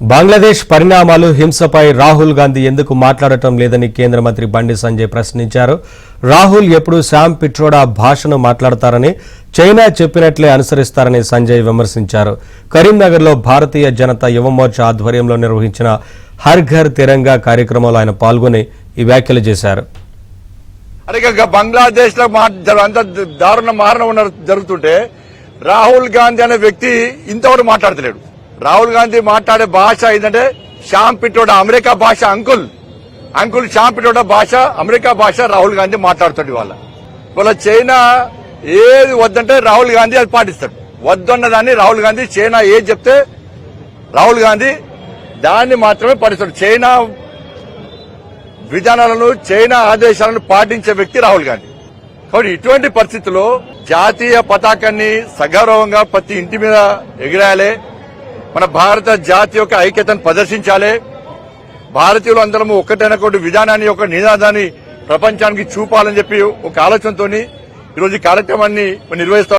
బంగ్లాదేశ్ పరిణామాలు హింసపై రాహుల్ గాంధీ ఎందుకు మాట్లాడటం లేదని కేంద్ర మంత్రి బండి సంజయ్ ప్రశ్నించారు. రాహుల్ ఎప్పుడు శామ్ పిట్రోడా భాషను మాట్లాడతారని, చైనా చెప్పినట్లే అనుసరిస్తారని సంజయ్ విమర్శించారు. కరీంనగర్లో భారతీయ జనతా యువమోర్చా ఆధ్వర్యంలో నిర్వహించిన హర్ ఘర్ తిరంగా కార్యక్రమంలో ఆయన పాల్గొని ఈ వ్యాఖ్యలు చేశారు. బంగ్లాదేశ్ లో అంత దారుణ మారణ జరుగుతుంటే రాహుల్ గాంధీ అనే వ్యక్తి ఇంతవరకు మాట్లాడతలేడు. రాహుల్ గాంధీ మాట్లాడే భాష ఏంటంటే శ్యామ్ పిట్రోడా అమెరికా భాష. అంకుల్ శ్యామ్ పిట్రోడా భాష అమెరికా భాష రాహుల్ గాంధీ మాట్లాడుతాడు. వాళ్ళ చైనా ఏది వద్దంటే రాహుల్ గాంధీ అది పాటిస్తాడు. వద్దన్న దాన్ని రాహుల్ గాంధీ చైనా ఏది చెప్తే రాహుల్ గాంధీ దాన్ని మాత్రమే పాటిస్తాడు. చైనా విధానాలను చైనా ఆదేశాలను పాటించే వ్యక్తి రాహుల్ గాంధీ. కాబట్టి ఇటువంటి పరిస్థితుల్లో జాతీయ పతాకాన్ని సగౌరవంగా ప్రతి ఇంటి మీద ఎగిరాయాలి. మన భారత జాతి యొక్క ఐక్యతను ప్రదర్శించాలి. భారతీయులు అందరము ఒక్కటైనటువంటి విధానాన్ని ఒక నినాదాన్ని ప్రపంచానికి చూపాలని చెప్పి ఒక ఆలోచనతోని ఈరోజు ఈ కార్యక్రమాన్ని నిర్వహిస్తాం.